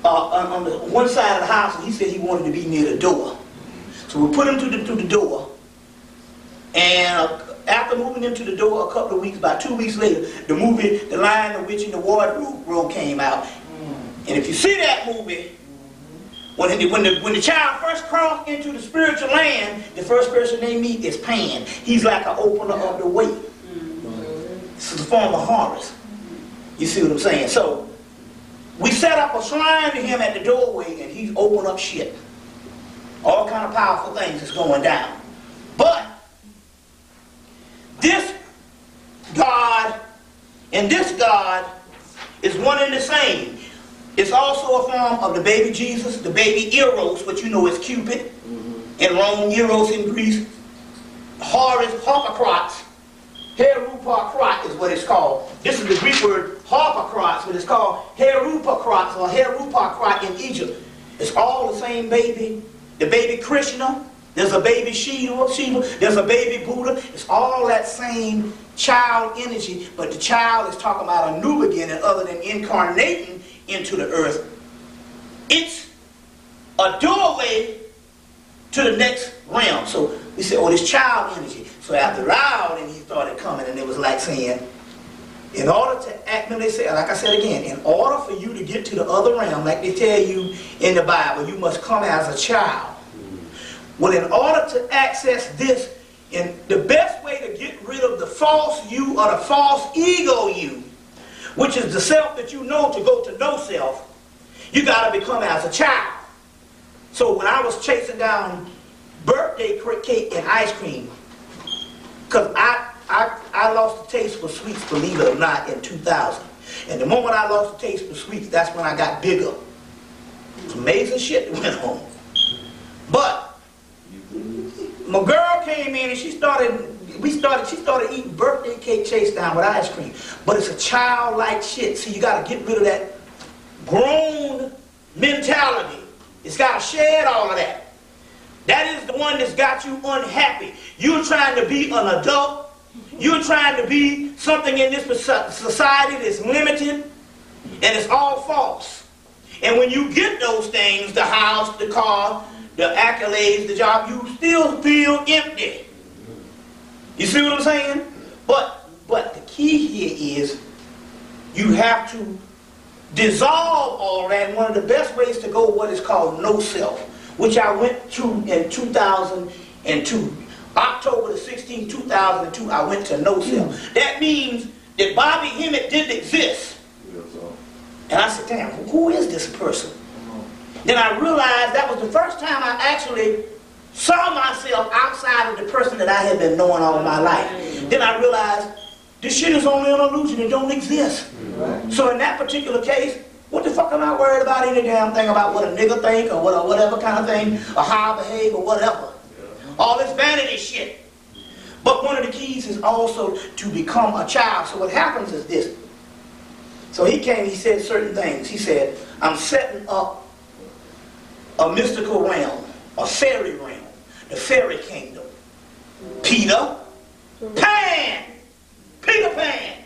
on the one side of the house, and he said he wanted to be near the door. So we put him through the door, and after moving him to the door a couple of weeks, about 2 weeks later, the movie The Lion, the Witch, and the Wardrobe came out. And if you see that movie, when the child first crossed into the spiritual land, the first person they meet is Pan. He's like an opener of the way. This is a form of Horus. You see what I'm saying? So we set up a shrine to him at the doorway, and he's opened up shit. All kind of powerful things is going down. But this God and this God is one and the same. It's also a form of the baby Jesus, the baby Eros, which you know is Cupid. In Rome, Eros in Greece. Horus, Harpocrates. Herupocrat is what it's called. This is the Greek word Harpocrates, but it's called Herupocrates or Herupocrat in Egypt. It's all the same baby. The baby Krishna, there's a baby Shiva, there's a baby Buddha. It's all that same child energy, but the child is talking about a new beginning other than incarnating into the earth. It's a doorway to the next realm. So we say, oh, this child energy. So after a while, then he started coming, and it was like saying, in order to act, they say, like I said again, in order for you to get to the other realm, like they tell you in the Bible, you must come as a child. Well, in order to access this, and the best way to get rid of the false you or the false ego you, which is the self that you know to go to no self, you got to become as a child. So when I was chasing down birthday cake and ice cream, because I lost the taste for sweets, believe it or not, in 2000. And the moment I lost the taste for sweets, that's when I got bigger. It's amazing shit that went on. But my girl came in and she started eating birthday cake chase down with ice cream. But it's a childlike shit. See, you got to get rid of that grown mentality. It's got to shed all of that. That is the one that's got you unhappy. You're trying to be an adult. You're trying to be something in this society that's limited, and it's all false. And when you get those things, the house, the car, the accolades, the job, you still feel empty. You see what I'm saying? But the key here is you have to dissolve all that. And one of the best ways to go what is called no self, which I went to in 2002. October the 16th, 2002, I went to no self. That means that Bobby Hemmitt didn't exist. And I said, damn, who is this person? Then I realized that was the first time I actually saw myself outside of the person that I had been knowing all my life. Then I realized this shit is only an illusion. It don't exist. So in that particular case, what the fuck am I worried about any damn thing about what a nigga think or whatever kind of thing, or how I behave or whatever. All this vanity shit. But one of the keys is also to become a child. So what happens is this. So he came, he said certain things. He said, I'm setting up a mystical realm, a fairy realm, the fairy kingdom. Peter Pan! Peter Pan!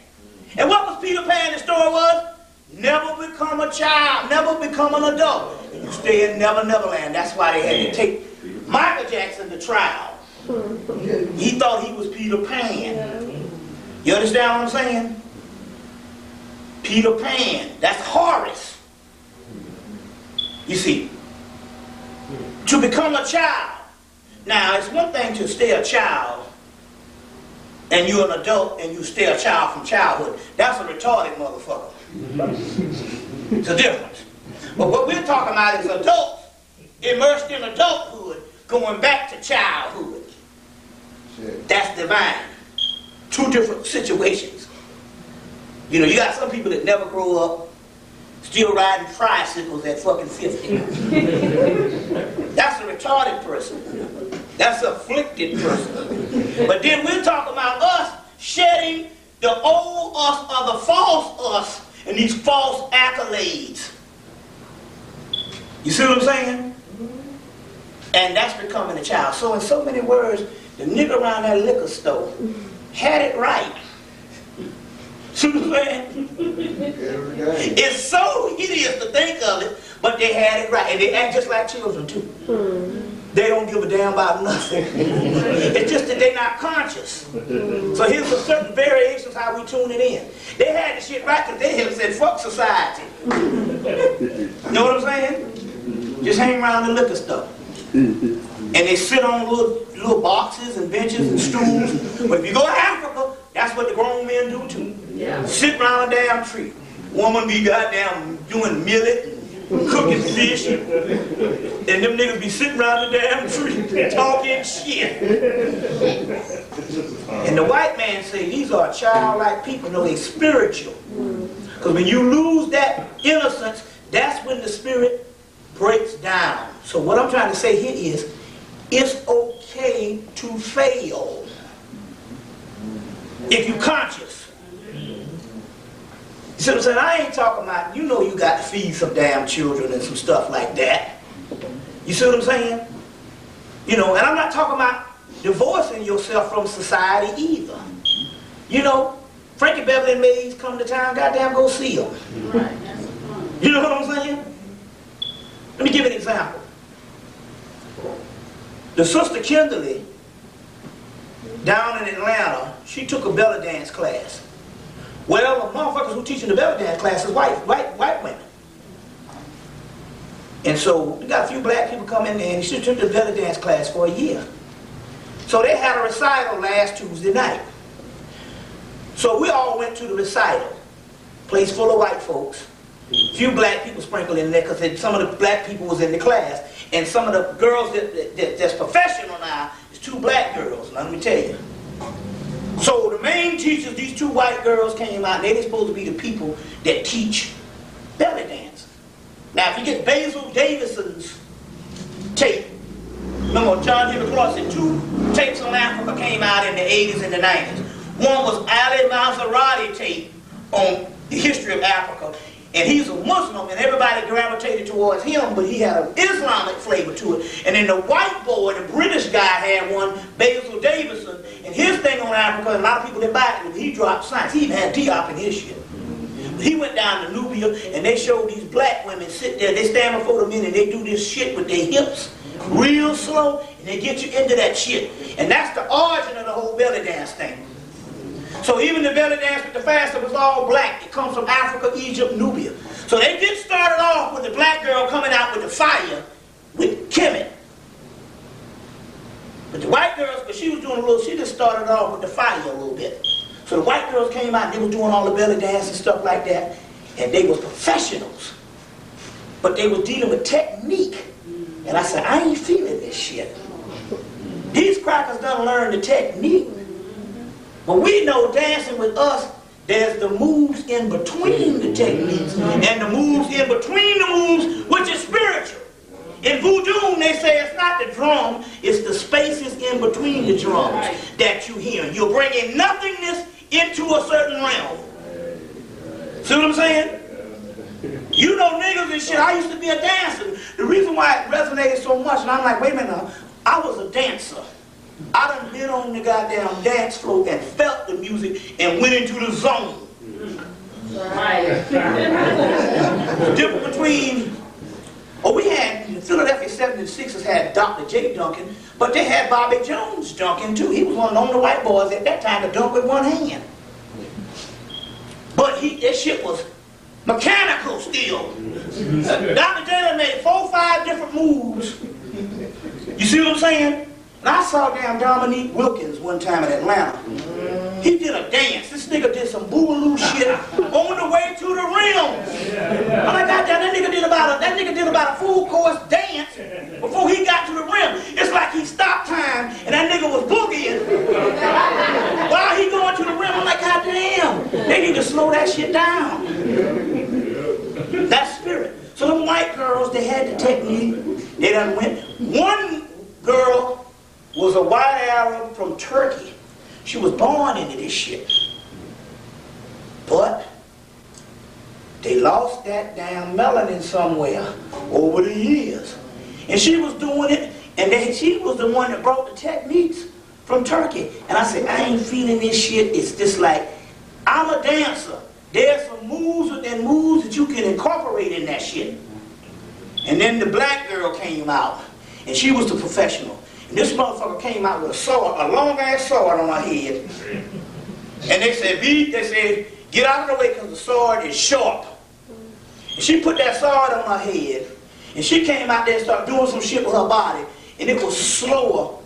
And what was Peter Pan? The story was, never become a child, never become an adult. And you stay in Never Neverland. That's why they had to take Michael Jackson to trial. He thought he was Peter Pan. You understand what I'm saying? Peter Pan. That's Horus. You see, to become a child. Now, it's one thing to stay a child and you're an adult and you stay a child from childhood. That's a retarded motherfucker. It's a difference. But what we're talking about is adults immersed in adulthood going back to childhood. That's divine. Two different situations. You know, you got some people that never grow up still riding tricycles at fucking 50. That's a retarded person. That's an afflicted person. But then we're talking about us shedding the old us or the false us and these false accolades. You see what I'm saying? And that's becoming a child. So in so many words, the nigga around that liquor store had it right. See what I'm saying? It's so hideous to think of it, But they had it right, and they act just like children too. They don't give a damn about nothing. It's just that they're not conscious. So here's a certain variations how we tune it in. They had the shit right because they had said, fuck society. You know what I'm saying? Just hang around the liquor store. And they sit on little boxes and benches and stools. But if you go to Africa, that's what the grown men do too. Yeah. Sit around a damn tree. Woman be goddamn doing millet and cooking fish. And them niggas be sitting around the damn tree talking shit. And the white man say these are childlike people. No, they spiritual. Because when you lose that innocence, that's when the spirit breaks down. So what I'm trying to say here is, it's okay to fail if you're conscious. You see what I'm saying? I ain't talking about, you know you got to feed some damn children and some stuff like that. You see what I'm saying? You know, and I'm not talking about divorcing yourself from society either. You know, Frankie Beverly and Mays come to town, goddamn go see them. You know what I'm saying? Let me give you an example. The sister Kimberly down in Atlanta, she took a belly dance class. Well, the motherfuckers who teaching the belly dance class is white women. And so we got a few black people come in there, and she took the belly dance class for a year. So they had a recital last Tuesday night. So we all went to the recital. Place full of white folks. A few black people sprinkled in there because some of the black people was in the class. And some of the girls that's professional now is 2 black girls. Now let me tell you. So the main teachers, these 2 white girls came out, and they're supposed to be the people that teach belly dance. Now if you get Basil Davison's tape, remember John Henry Clark said 2 tapes on Africa came out in the 80s and the 90s. One was Ali Maserati tape on the history of Africa. And he's a Muslim, and everybody gravitated towards him, but he had an Islamic flavor to it. And then the white boy, the British guy, had one, Basil Davison, and his thing on Africa, and a lot of people that buy it, he dropped science. He even had Diop in his shit. But he went down to Nubia, and they showed these black women sit there, they stand before the men, and they do this shit with their hips, real slow, and they get you into that shit. And that's the origin of the whole belly dance thing. So even the belly dance with the fasta was all black. It comes from Africa, Egypt, Nubia. So they get started off with the black girl coming out with the fire with Hemmitt. But the white girls, because she was doing a little, she just started off with the fire a little bit. So the white girls came out and they were doing all the belly dance and stuff like that. And they were professionals. But they were dealing with technique. And I said, I ain't feeling this shit. These crackers done learned the technique. But we know dancing with us, there's the moves in between the techniques and the moves in between the moves, which is spiritual. In voodoo, they say it's not the drum, it's the spaces in between the drums that you hear. You're bringing nothingness into a certain realm. See what I'm saying? You know niggas and shit, I used to be a dancer. The reason why it resonated so much, and I'm like, wait a minute now, I was a dancer. I done been on the goddamn dance floor and felt the music and went into the zone. Right. The difference between, we had, the Philadelphia 76ers had Dr. J. Duncan, but they had Bobby Jones Duncan too. He was one of the only white boys at that time to dunk with one hand. But that shit was mechanical still. Dr. J made 4 or 5 different moves. You see what I'm saying? And I saw damn Dominique Wilkins one time in Atlanta. He did a dance. This nigga did some boogaloo shit on the way to the rim. I'm like, goddamn, that nigga did about a full course dance before he got to the rim. It's like he stopped time and that nigga was boogieing while he going to the rim. I'm like, goddamn, they need to slow that shit down. That's spirit. So them white girls, they had the technique. They done went. One girl was a white Arab from Turkey. She was born into this shit. But they lost that damn melanin somewhere over the years. And she was doing it, and she was the one that brought the techniques from Turkey. And I said, I ain't feeling this shit. It's just like, I'm a dancer. There's some moves within moves that you can incorporate in that shit. And then the black girl came out, and she was the professional. And this motherfucker came out with a sword, a long-ass sword on her head. And they said, get out of the way because the sword is sharp. And she put that sword on her head, and she came out there and started doing some shit with her body. And it was slower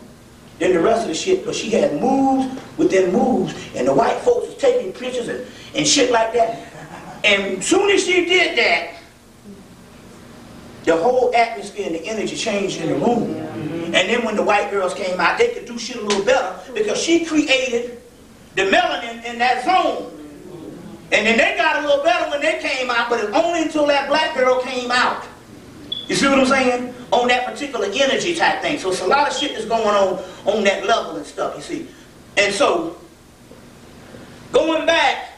than the rest of the shit, but she had moves within moves, and the white folks was taking pictures and shit like that. And as soon as she did that, the whole atmosphere and the energy changed in the room. And then when the white girls came out, they could do shit a little better because she created the melanin in that zone. And then they got a little better when they came out, but it's only until that black girl came out. You see what I'm saying? On that particular energy type thing. So it's a lot of shit that's going on that level and stuff, you see. And so, going back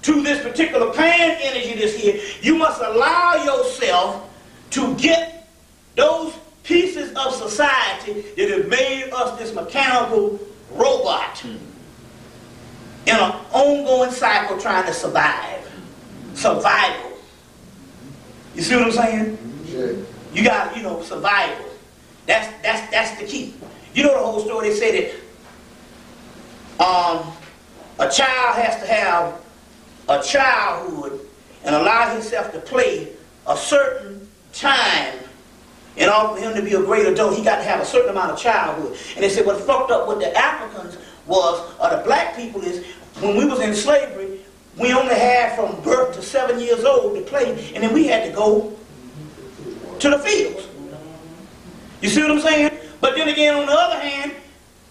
to this particular pan energy this here, you must allow yourself to get those pieces of society that have made us this mechanical robot in an ongoing cycle trying to survive. Survival. You see what I'm saying? Sure. You got, survival. That's the key. You know the whole story. They say that a child has to have a childhood and allow himself to play a certain time. In order for him to be a great adult, he got to have a certain amount of childhood. And they said what fucked up with the Africans was, or the black people is, when we was in slavery, we only had from birth to 7 years old to play, and then we had to go to the fields. You see what I'm saying? But then again, on the other hand,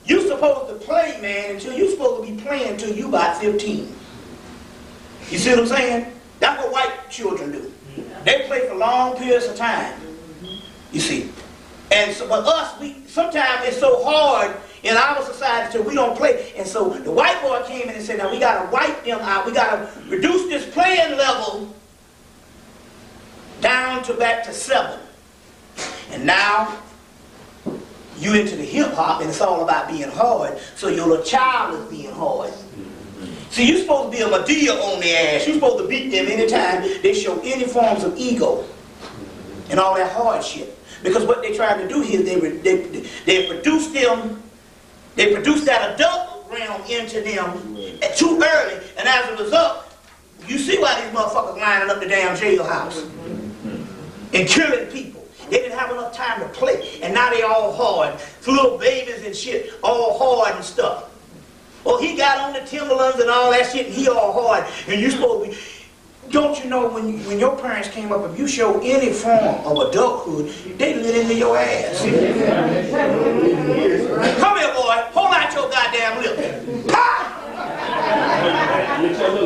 you're supposed to play, man, you're supposed to be playing until you about 15. You see what I'm saying? That's what white children do. They play for long periods of time. You see. And so, but us, sometimes it's so hard in our society till we don't play. And so the white boy came in and said, now we got to wipe them out. We got to reduce this playing level down to back to 7. And now you into the hip hop and it's all about being hard. So your little child is being hard. See, you're supposed to be a Medea on their ass. You're supposed to beat them anytime they show any forms of ego and all that hard shit. Because what they try to do here, they produce them, they produce that adult realm into them too early, and as a result, you see why these motherfuckers lining up the damn jailhouse and killing people. They didn't have enough time to play, and now they all hard. Little babies and shit, all hard and stuff. Well, he got on the Timberlands and all that shit, and he all hard, and you supposed to be... Don't you know when your parents came up, if you show any form of adulthood, they lit into your ass. Come here, boy. Hold out your goddamn lip. Ha!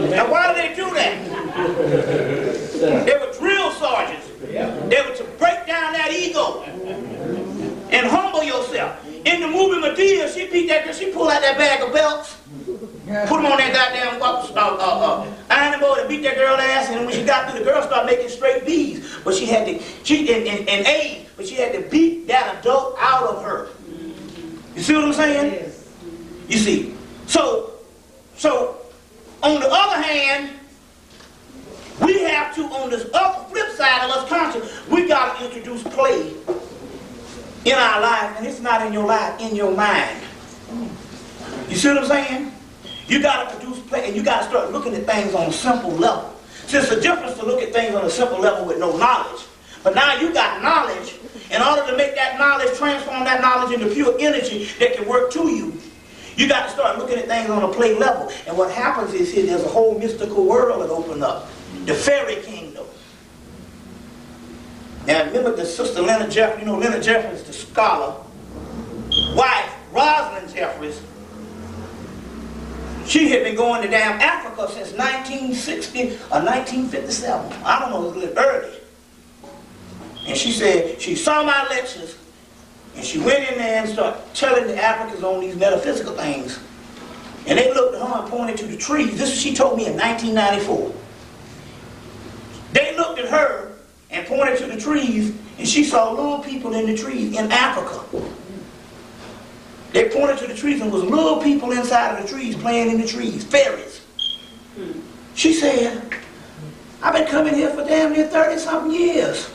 Now, why do they do that? They were drill sergeants. They were to break down that ego and humble yourself. In the movie Medea, she pulled out that bag of belts. Put them on that goddamn iron board and beat that girl ass, and when she got through, the girl started making straight B's. But she had to, and A's, but she had to beat that adult out of her. You see what I'm saying? Yes. You see. So on the other hand, we have to, on this flip side of us conscious, we got to introduce play in our life, and it's not in your life, in your mind. You see what I'm saying? You got to produce play, and you got to start looking at things on a simple level. See, it's a difference to look at things on a simple level with no knowledge. But now you got knowledge. In order to make that knowledge, transform that knowledge into pure energy that can work to you, you got to start looking at things on a play level. And what happens is here, there's a whole mystical world that opens up. The fairy kingdom. Now remember the sister Leonard Jeffries, Leonard Jeffries, the scholar, wife, Rosalind Jeffries, she had been going to damn Africa since 1960 or 1957. I don't know, it was a little early. And she said she saw my lectures and she went in there and started telling the Africans on these metaphysical things. And they looked at her and pointed to the trees. This is what she told me in 1994. They looked at her and pointed to the trees, and she saw little people in the trees in Africa. They pointed to the trees, and there was little people inside of the trees playing in the trees, fairies. She said, I've been coming here for damn near 30-something years.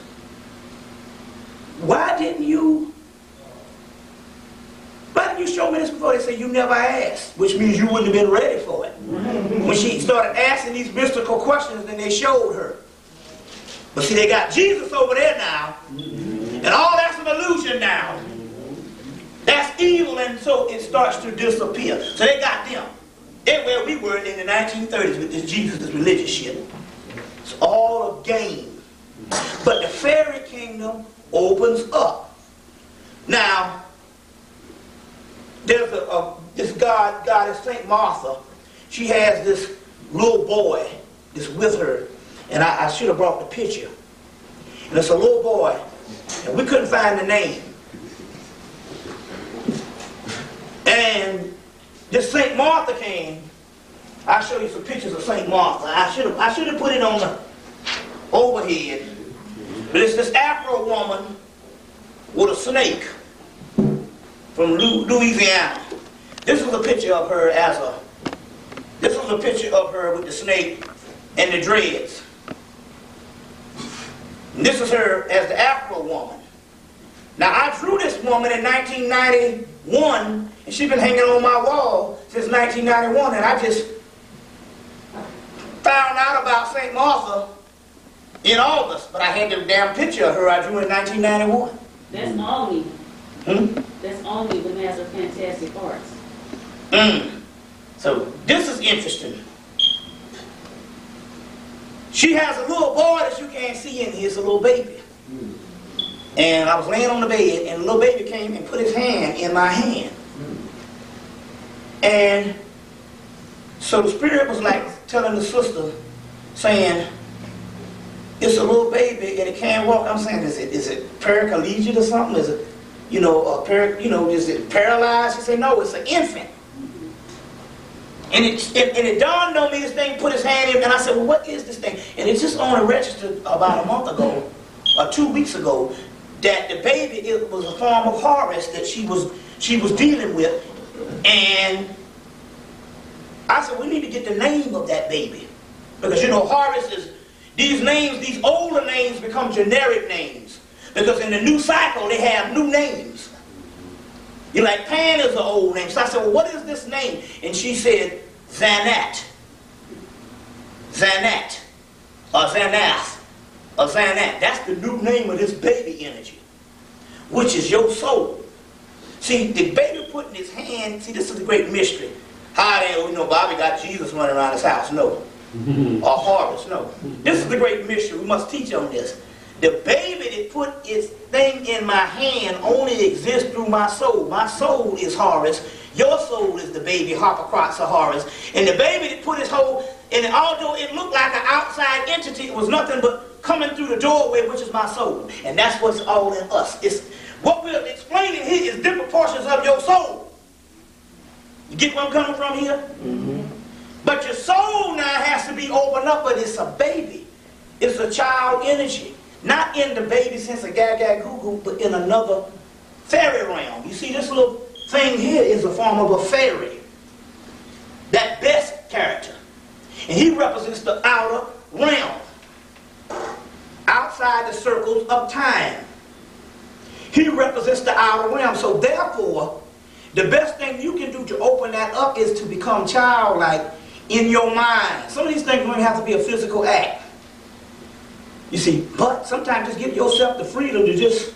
for? They say, you never asked, which means you wouldn't have been ready for it. When she started asking these mystical questions, then they showed her. But see, they got Jesus over there now, and all that's an illusion now. That's evil, and so it starts to disappear. So they got them. They're where we were in the 1930s with this Jesus, this religious shit. It's all a game. But the fairy kingdom opens up. Now, there's this goddess St. Martha. She has this little boy that's with her. And I should have brought the picture. And it's a little boy. And we couldn't find the name. And this St. Martha came. I'll show you some pictures of St. Martha. I should have put it on the overhead. But it's this Afro woman with a snake from Louisiana. This was a picture of her this was a picture of her with the snake and the dreads. And this is her as the Afro woman. Now I drew this woman in 1991, and she's been hanging on my wall since 1991, and I just found out about St. Martha in August, but I had the damn picture of her I drew in 1991. That's only. That's only the Master of Fantastic Arts. So this is interesting. She has a little boy that you can't see in here. It's a little baby. And I was laying on the bed, and the little baby came and put his hand in my hand. And so the spirit was like telling the sister, saying, it's a little baby and it can't walk. I'm saying, is it paraplegic or something? Is it, is it paralyzed? She said, no, it's an infant. And it dawned on me, this thing put his hand in, and I said, well, what is this thing? And it just only registered about a month ago, or 2 weeks ago, that the baby, it was a form of Horus that she was dealing with. And I said, we need to get the name of that baby. Because Horus is, these names, these older names become generic names. Because in the new cycle, they have new names. You're like, Pan is an old name. So I said, well, what is this name? And she said, Zanat. Zanat. Or Zanath. Or Zanat. That's the new name of this baby energy, which is your soul. See, the baby put in his hand, see, this is the great mystery. How the hell, Bobby got Jesus running around his house? No. Or Horus? No. This is the great mystery. We must teach on this. The baby that put its thing in my hand only exists through my soul. My soul is Horus. Your soul is the baby, Harpocrates or Horus. And the baby that put his whole, and although it looked like an outside entity, it was nothing but coming through the doorway, which is my soul. And that's what's all in us. It's what we're explaining here is different portions of your soul. You get where I'm coming from here? But your soul now has to be opened up, but it's a baby. It's a child energy. Not in the baby sense of gaga goo goo, but in another fairy realm. You see, this little thing here is a form of a fairy. That best character. And he represents the outer realm. Outside the circles of time. He represents the outer realm. So therefore, the best thing you can do to open that up is to become childlike in your mind. Some of these things don't have to be a physical act. You see, but sometimes just give yourself the freedom to just,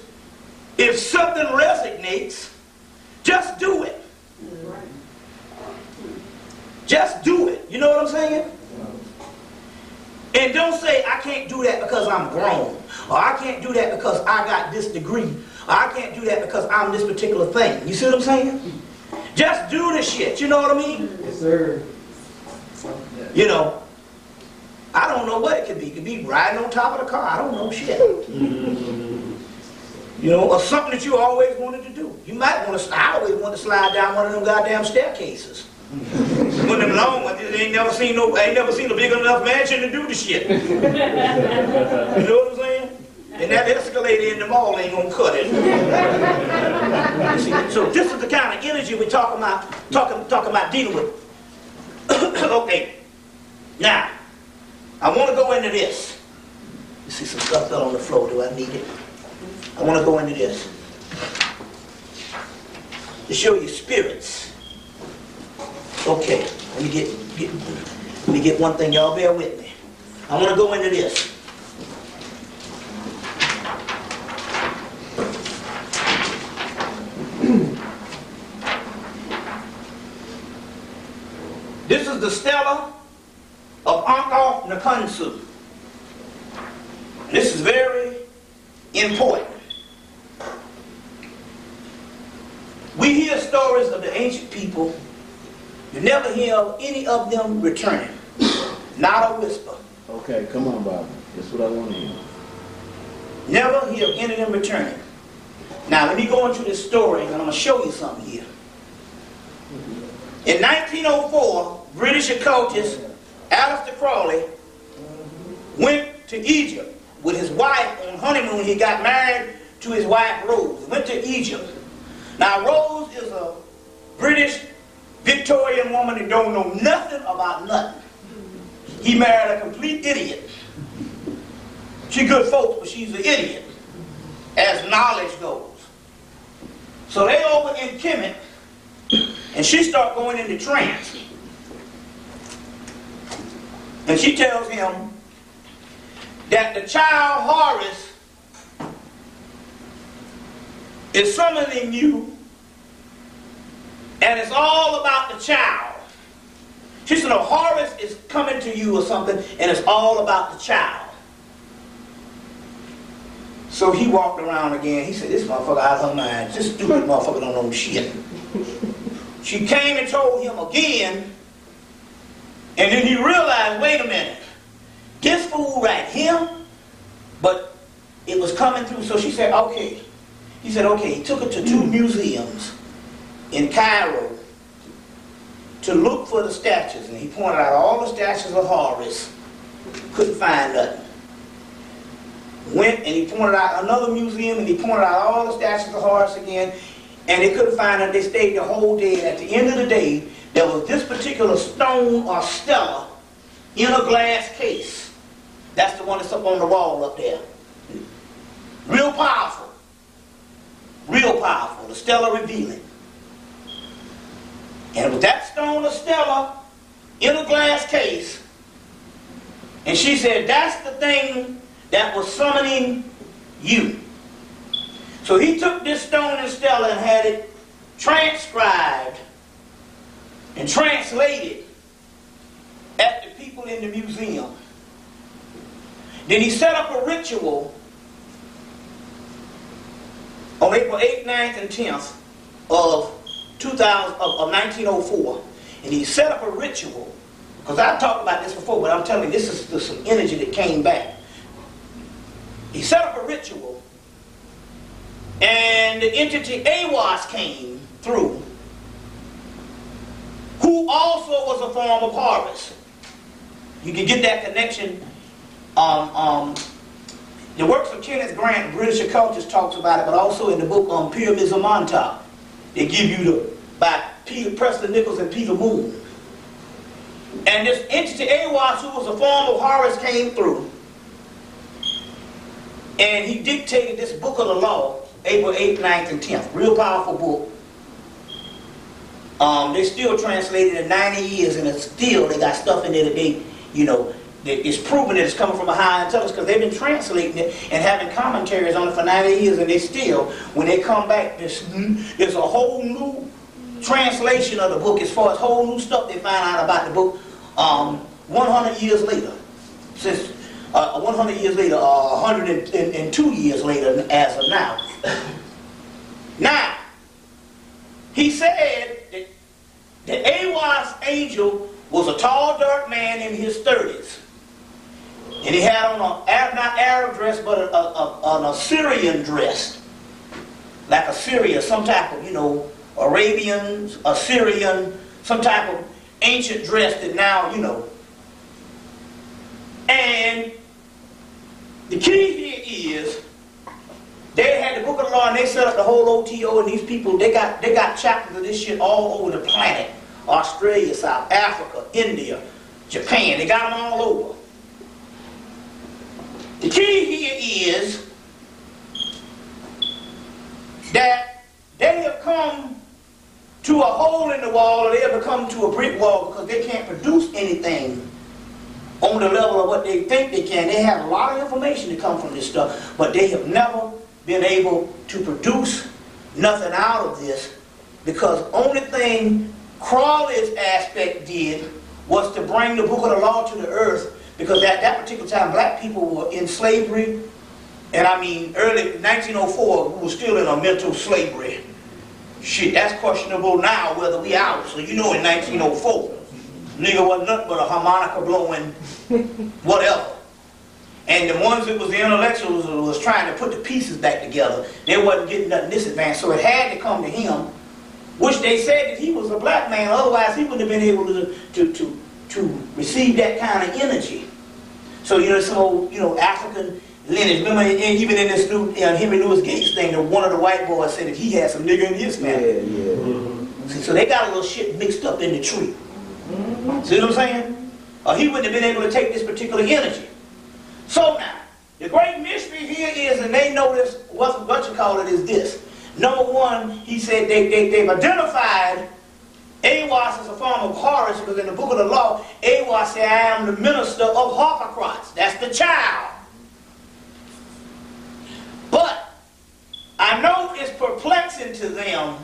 if something resonates, just do it. Just do it. You know what I'm saying? And don't say, I can't do that because I'm grown. Or I can't do that because I got this degree. Or I can't do that because I'm this particular thing. You see what I'm saying? Just do the shit. You know what I mean? Yes, sir. I don't know what it could be. It could be riding on top of the car. I don't know shit. Or something that you always wanted to do. You might want to, I always wanted to slide down one of them goddamn staircases. One of them long ones, ain't never seen a big enough mansion to do the shit. You know what I'm saying? And that escalator in the mall ain't gonna cut it. You see? So this is the kind of energy we're talking about dealing with. Okay. Now, I want to go into this. You see some stuff fell on the floor. Do I need it? I want to go into this. To show you spirits. Okay, let me get one thing. Y'all bear with me. I want to go into this. This is the stela of Ausar-Auset. This is very important. We hear stories of the ancient people. You never hear of any of them returning. Not a whisper. Okay, come on, Bob. That's what I want to hear. Never hear of any of them returning. Now, let me go into this story, and I'm going to show you something here. In 1904, British occultist Aleister Crowley went to Egypt with his wife on honeymoon. He got married to his wife Rose. Went to Egypt. Now, Rose is a British Victorian woman that don't know nothing about nothing. He married a complete idiot. She good folks, but she's an idiot, as knowledge goes. So they over in Hemmitt, and she start going into trance. And she tells him that the child Horus is summoning you, and it's all about the child. She said, no, Horus is coming to you or something, and it's all about the child. So he walked around again. He said, this motherfucker out of her mind. This stupid motherfucker don't know shit. She came and told him again, and then he realized, wait a minute, this fool right here, but it was coming through. So she said, okay. He said, okay. He took her to 2 museums in Cairo to look for the statues, and he pointed out all the statues of Horus. Couldn't find nothing. Went and he pointed out another museum, and he pointed out all the statues of Horus again, and they couldn't find it. They stayed the whole day, and at the end of the day, there was this particular stone or stela in a glass case. That's the one that's up on the wall up there. Real powerful. Real powerful. The stela revealing. And with that stone or stela in a glass case, and she said, that's the thing that was summoning you. So he took this stone and stela and had it transcribed and translated at the people in the museum. Then he set up a ritual on April 8th, 9th, and 10th of 1904. And he set up a ritual, because I've talked about this before, but I'm telling you, this is some energy that came back. He set up a ritual, and the entity Aiwass came through, who also was a form of Horus. You can get that connection. The works of Kenneth Grant, British occultist, talks about it, but also in the book on Pyramids of Montauk. They give you by Peter Preston Nichols and Peter Moon. And this entity Aiwass, who was a form of Horus, came through, and he dictated this book of the law, April 8th, 9th, and 10th. Real powerful book. They still translated it in 90 years, and it's still, they got stuff in there that they, you know, it's proven that it's coming from a higher intelligence, because they've been translating it and having commentaries on it for 90 years, and they still, when they come back, there's a whole new translation of the book, as far as whole new stuff they find out about the book 100 years later. Since 100 years later, 102 years later as of now. Now, he said that the Aiwass angel was a tall, dark man in his 30s. And he had on not Arab dress, but an Assyrian dress. Like Assyria, some type of, you know, Arabian, Assyrian, some type of ancient dress that now, you know. And the key here is, they had the book of the law, and they set up the whole OTO, and these people, they got chapters of this shit all over the planet. Australia, South Africa, India, Japan, they got them all over. The key here is that they have come to a hole in the wall, or they'll become to a brick wall because they can't produce anything on the level of what they think they can. They have a lot of information to come from this stuff, but they have never been able to produce nothing out of this, because only thing Crowley's aspect did was to bring the book of the law to the earth, because at that particular time black people were in slavery, and I mean early 1904 we were still in a mental slavery. Shit, that's questionable now whether we out. So you know in 1904, nigga wasn't nothing but a harmonica blowing whatever. And the ones that was the intellectuals was trying to put the pieces back together. They wasn't getting nothing this advanced, so it had to come to him, which they said that he was a black man, otherwise he wouldn't have been able to receive that kind of energy. So so African lineage. Remember, even in this new Henry Louis Gates thing, one of the white boys said that he had some nigger in his family. Yeah. See, so they got a little shit mixed up in the tree. See what I'm saying? Or he wouldn't have been able to take this particular energy. So now, the great mystery here is, and they know this, what you call it is this. Number one, he said they've identified Auset as a form of Horus, because in the book of the law, Auset said, I am the minister of Harpocrates. That's the child. But I know it's perplexing to them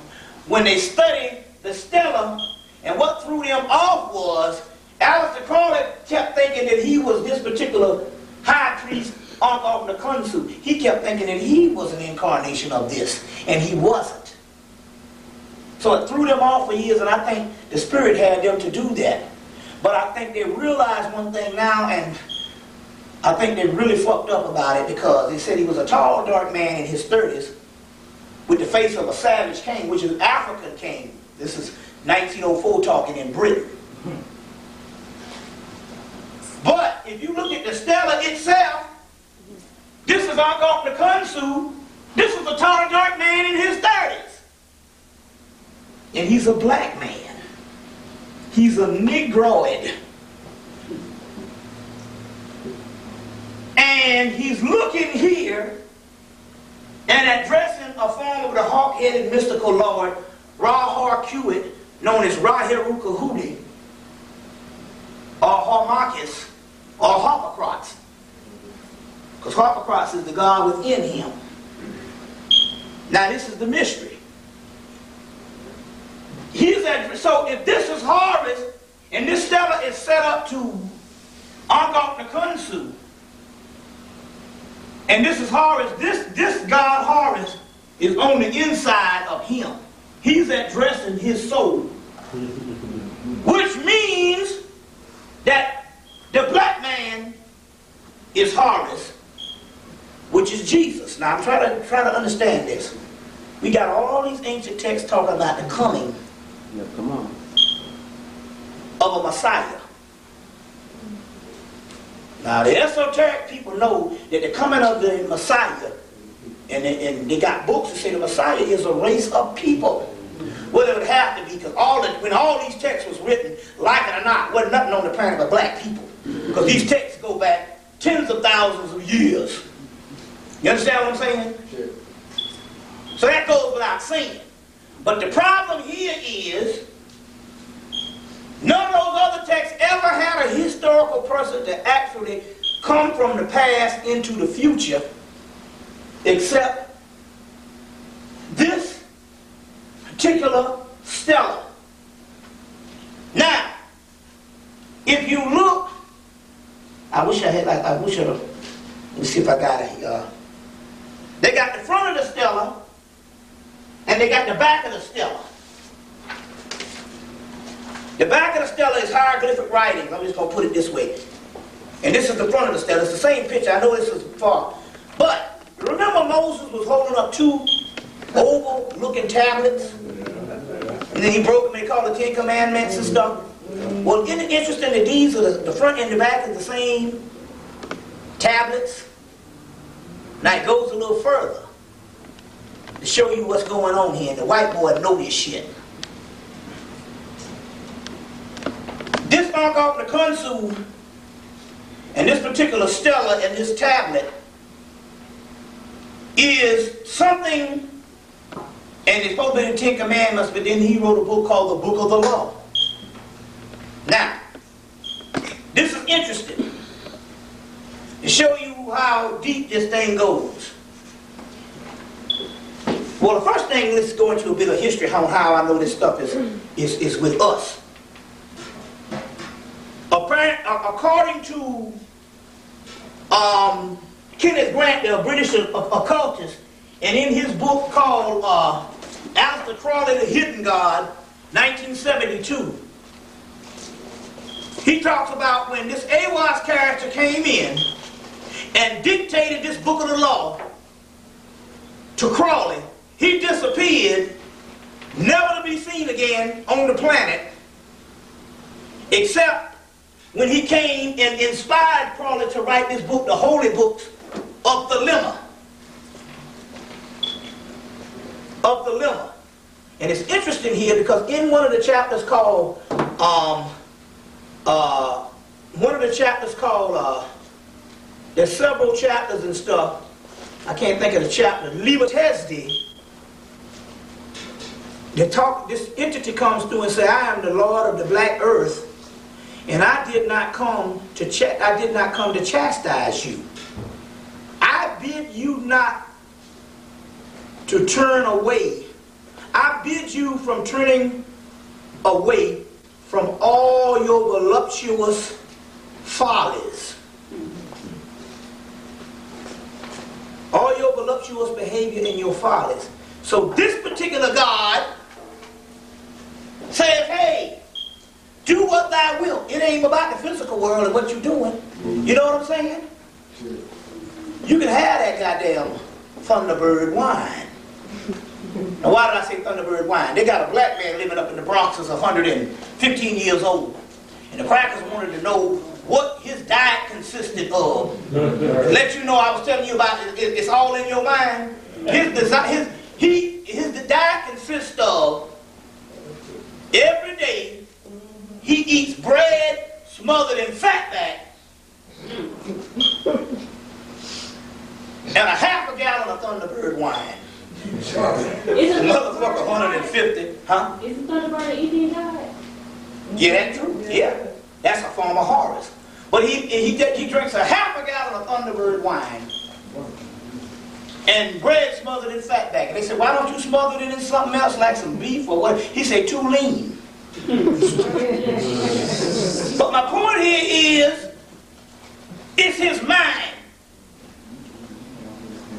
when they study the stela, and what threw them off was Aleister Crowley kept thinking that he was this particular high priest of the Khonsu. He kept thinking that he was an incarnation of this, and he wasn't. So it threw them off for years, and I think the Spirit had them to do that. But I think they realized one thing now, and I think they really fucked up about it, because they said he was a tall, dark man in his 30s with the face of a savage king, which is African king. This is 1904 talking in Britain. But if you look at the stela itself, this is Uncle Khonsu. This is a tall, dark man in his 30s. And he's a black man. He's a Negroid. And he's looking here and addressing a form of the hawk-headed mystical lord, Ra-Har-Kewit, known as Ra-Heru-Kahudi, or Harmachis, or Harpocrates. Because Harpocrates is the God within him. Now this is the mystery. So if this is Horus, and this stela is set up to Uncle Khonsu, and this is Horus, this God Horus is on the inside of him. He's addressing his soul. Which means that the black man is Horus, which is Jesus. Now I'm trying to understand this. We got all these ancient texts talking about the coming of a Messiah. Now the esoteric people know that the coming of the Messiah, and they got books that say the Messiah is a race of people. Well, it would have to be, because when all these texts was written, like it or not, wasn't nothing on the planet but black people. Because these texts go back tens of thousands of years. You understand what I'm saying? Sure. So that goes without saying. But the problem here is, none of those other texts ever had a historical person to actually come from the past into the future, except this particular stela. Now, if you look, let me see if I got it here. They got the front of the stela, and they got the back of the stela. The back of the stela is hieroglyphic writing. I'm just going to put it this way. And this is the front of the stela. It's the same picture. I know this is far. But remember Moses was holding up two oval-looking tablets? And then he broke them. They called the 10 Commandments and stuff. Well, isn't it interesting that these are the front and the back is the same tablets? Now it goes a little further to show you what's going on here. And the white boy know this shit. This Uncle Khonsu and this particular stela and this tablet is something And it's supposed to be the 10 Commandments, but then he wrote a book called the Book of the Law. Now, this is interesting to show you how deep this thing goes. Well, the first thing, let's go into a bit of history on how I know this stuff is with us. According to Kenneth Grant, the British occultist, and in his book called Aleister Crowley, the Hidden God, 1972, he talks about when this Aiwass character came in and dictated this Book of the Law to Crowley. He disappeared, never to be seen again on the planet, except when he came and inspired Crowley to write this book, the Holy Books of the Lemma. Of the Lemma. And it's interesting here because in one of the chapters called, there's several chapters and stuff. I can't think of the chapter. Libertesdi. This entity comes through and says, I am the Lord of the black earth, and I did not come to chastise you. I bid you not to turn away. I bid you from turning away from all your voluptuous follies. All your voluptuous behavior and your follies. So this particular God says, hey, do what thou wilt. It ain't about the physical world and what you're doing. You know what I'm saying? You can have that goddamn Thunderbird wine. Now why did I say Thunderbird wine? They got a black man living up in the Bronx who's 115 years old. And the crackers wanted to know what his diet consisted of. To let you know, I was telling you about it's all in your mind. His diet consists of every day he eats bread smothered in fatback and a half a gallon of Thunderbird wine. Motherfucker, 150, huh? Isn't Thunderbird an Indian god? Yeah, that's true. Yeah, that's a form of Horus. But he drinks a half a gallon of Thunderbird wine and bread smothered in fatback. And they said, why don't you smother it in something else like some beef or what? He said, too lean. But my point here is, it's his mind.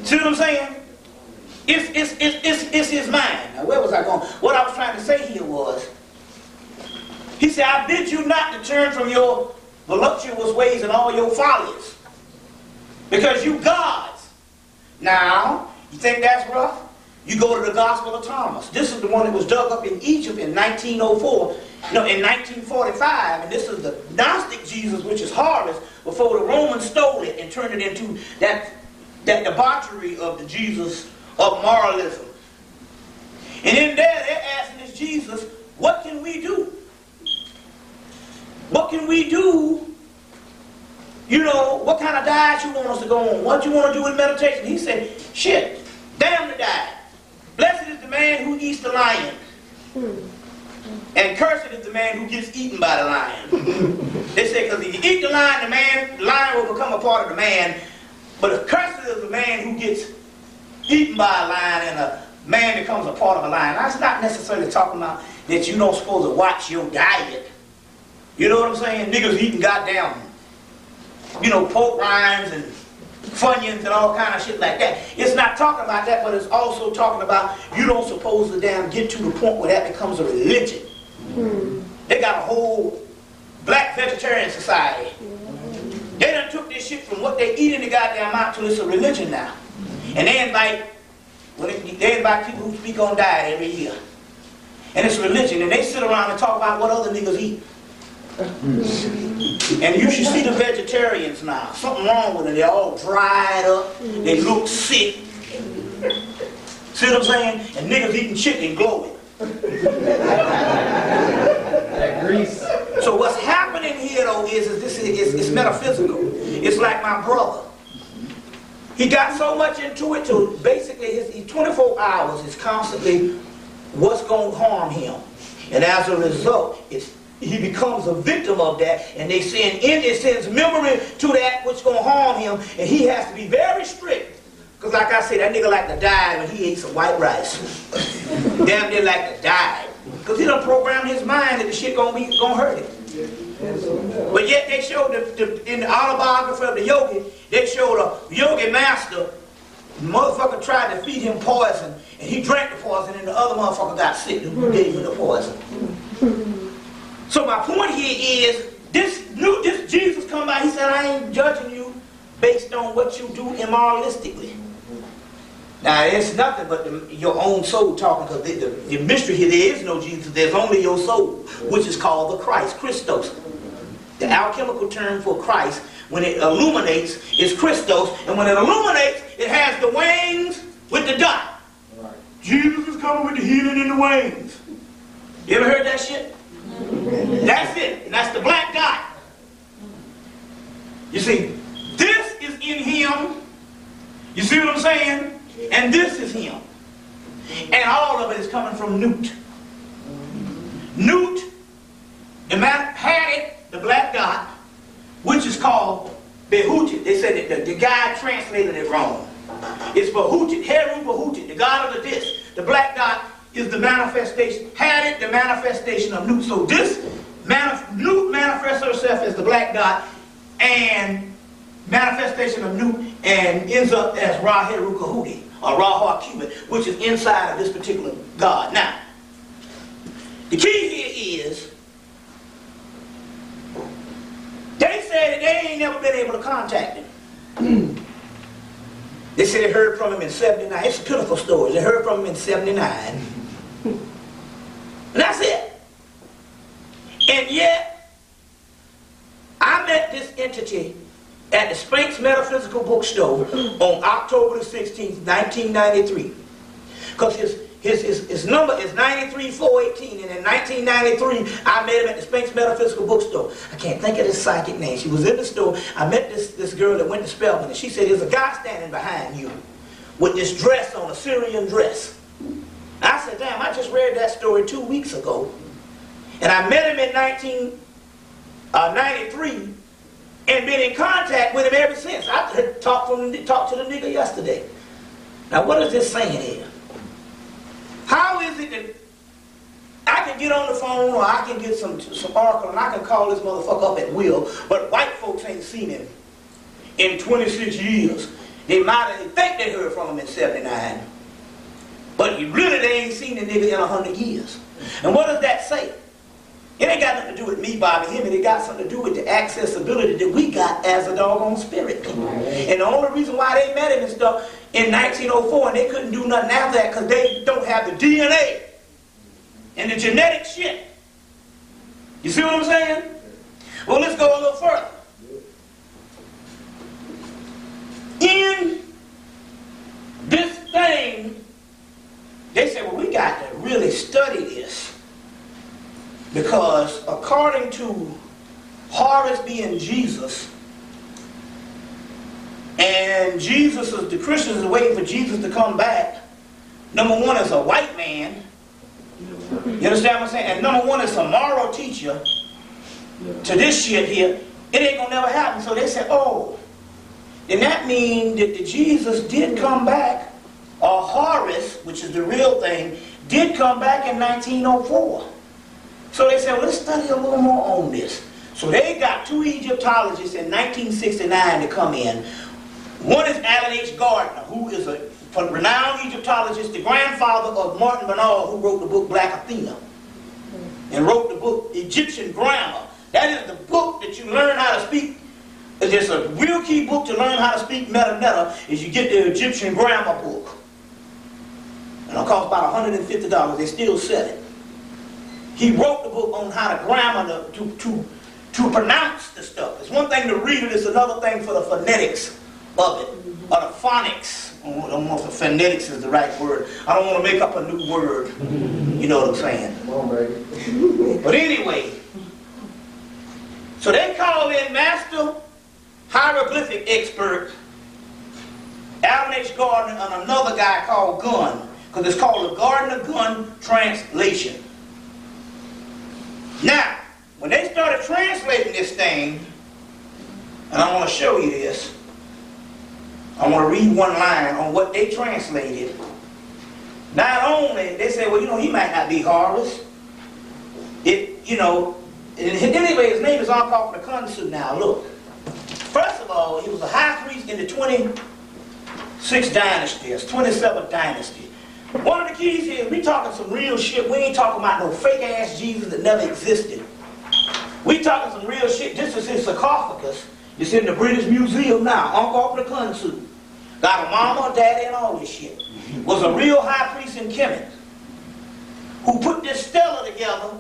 See what I'm saying? It's his mind. Now, where was I going? What I was trying to say here was, he said, I bid you not to turn from your voluptuous ways and all your follies, because you gods. Now, you think that's rough? You go to the Gospel of Thomas. This is the one that was dug up in Egypt in 1945, and this is the Gnostic Jesus, which is Horus, before the Romans stole it and turned it into that debauchery of the Jesus of moralism. And in there, they're asking this Jesus, what can we do? What can we do? You know, what kind of diet you want us to go on? What you want to do with meditation? He said, shit, damn the diet. Blessed is the man who eats the lion. And cursed is the man who gets eaten by the lion. They say, because if you eat the lion will become a part of the man. But cursed is the man who gets eaten by a lion, and a man becomes a part of a lion. That's not necessarily talking about that you don't supposed to watch your diet. You know what I'm saying? Niggas eating goddamn, pork rinds and Funyuns and all kind of shit like that. It's not talking about that, but it's also talking about you don't suppose to damn get to the point where that becomes a religion. They got a whole black vegetarian society. They done took this shit from what they eat in the goddamn out till it's a religion now. And they invite people who speak on diet every year. And it's religion. And they sit around and talk about what other niggas eat. And you should see the vegetarians now. Something wrong with them. They're all dried up. They look sick. See what I'm saying? And niggas eating chicken glowing. That grease. So what's happening here though is it's metaphysical. It's like my brother. He got so much into it till basically he 24 hours is constantly what's going to harm him. And as a result, he becomes a victim of that, and it sends memory to that which going to harm him, and he has to be very strict. Because like I said, that nigga like to die when he ate some white rice. Damn near like to die. Because he done programmed his mind that the shit gonna hurt him. But yet they showed in the autobiography of the yogi, they showed a yogi master, the motherfucker tried to feed him poison, and he drank the poison, and the other motherfucker got sick who gave him the poison. So my point here is, this Jesus come by, he said, I ain't judging you based on what you do immoralistically. Now, it's nothing but your own soul talking, because the mystery here, there is no Jesus, there's only your soul, which is called the Christ, Christos. The alchemical term for Christ, when it illuminates, is Christos, and when it illuminates, it has the wings with the dot. Right. Jesus is coming with the healing in the wings. You ever heard that shit? That's it, and that's the black dot. You see, this is in him. You see what I'm saying? And this is him. And all of it is coming from Newt. Newt, the man had it, the black dot, which is called Behutit. They said that the guy translated it wrong. It's Behutit, Heru Behutit, the god of the disc. The black dot is the manifestation, had it, the manifestation of Newt. So this Newt manifests herself as the black dot, and manifestation of Newt, and ends up as Ra Heru Kahuti, or Ra Cubit, which is inside of this particular god. Now, the key here is, they said that they ain't never been able to contact him. They said they heard from him in 79. It's a pitiful story. They heard from him in 79. And that's it. And yet, I met this entity at the Sphinx Metaphysical Bookstore on October the 16th, 1993. Because his number is 93418, and in 1993, I met him at the Sphinx Metaphysical Bookstore. I can't think of this psychic name. She was in the store. I met this girl that went to Spelman, and she said, there's a guy standing behind you with this dress on, a Syrian dress. I said, damn, I just read that story 2 weeks ago. And I met him in 1993, and been in contact with him ever since. I talked to the nigga yesterday. Now, what is this saying here? How is it that I can get on the phone, or I can get some oracle, and I can call this motherfucker up at will, but white folks ain't seen him in 26 years. They think they heard from him in 79, but really they ain't seen the nigga in 100 years. And what does that say? It ain't got nothing to do with me, Bobby Hemmitt. It got something to do with the accessibility that we got as a doggone spirit people. And the only reason why they met him and stuff in 1904, and they couldn't do nothing after that, because they don't have the DNA and the genetic shit. You see what I'm saying? Well, let's go a little further. In this thing, they said, well, we got to really study this. Because according to Horus being Jesus, and the Christians are waiting for Jesus to come back. Number one is a white man. You understand what I'm saying? And number one is a moral teacher to this shit here. It ain't gonna never happen. So they said, oh, then that means that the Jesus did come back, or Horus, which is the real thing, did come back in 1904. So they said, well, let's study a little more on this. So they got two Egyptologists in 1969 to come in. One is Alan H. Gardner, who is a renowned Egyptologist, the grandfather of Martin Bernard, who wrote the book Black Athena, and wrote the book Egyptian Grammar. That is the book that you learn how to speak. It's just a real key book to learn how to speak meta, is you get the Egyptian Grammar book. And it costs about $150. They still sell it. He wrote the book on how to grammar to pronounce the stuff. It's one thing to read it, it's another thing for the phonetics of it, or the phonics. I don't know if the phonetics is the right word. I don't want to make up a new word. You know what I'm saying? Come on, baby. But anyway, so they call in master hieroglyphic expert Alan H. Gardner, and another guy called Gunn, because it's called the Gardner-Gunn translation. Now, when they started translating this thing, and I want to show you this, I want to read one line on what they translated. Not only, they said, well, you know, he might not be harmless. Anyway, his name is Ausar-Auset now. Look, first of all, he was a high priest in the 26th dynasty, 27th dynasty. One of the keys here is we talking some real shit. We ain't talking about no fake-ass Jesus that never existed. We talking some real shit. This is his sarcophagus. It's in the British Museum now. Ausar-Auset. Got a mama, daddy, and all this shit. Was a real high priest in Hemmitt who put this stela together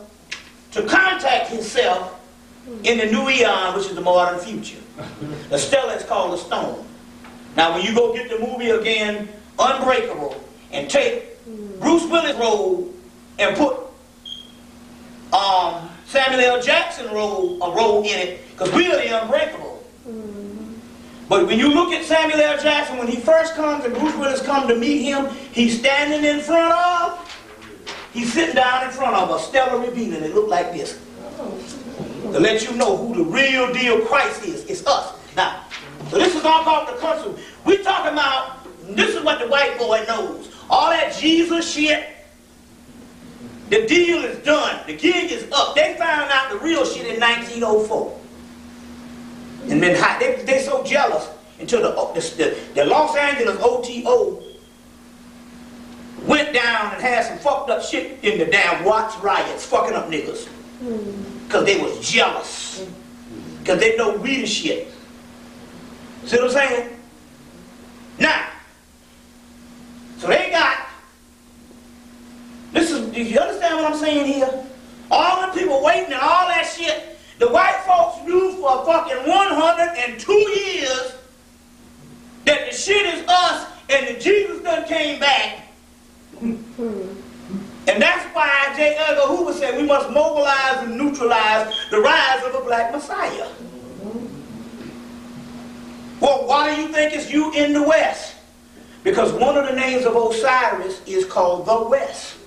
to contact himself in the new eon, which is the modern future. The stela is called the stone. Now, when you go get the movie again, Unbreakable, and take Bruce Willis' role and put Samuel L. Jackson role in it, because we are the Unbreakable. But when you look at Samuel L. Jackson, when he first comes and Bruce Willis comes to meet him, he's standing in front of, he's sitting down in front of a stellar revealing. It looked like this. To let you know who the real deal Christ is. It's us. Now, so this is all called the council. We're talking about, this is what the white boy knows. All that Jesus shit, the deal is done. The gig is up. They found out the real shit in 1904. And then they so jealous until the Los Angeles OTO went down and had some fucked up shit in the damn Watts riots, fucking up niggas. Because they was jealous. Because they know we the shit. See what I'm saying? Now, so they got, do you understand what I'm saying here? All the people waiting and all that shit. The white folks knew for fucking 102 years that the shit is us and that Jesus done came back. And that's why J. Edgar Hoover said we must mobilize and neutralize the rise of a black Messiah. Well, why do you think it's you in the West? Because one of the names of Osiris is called the West,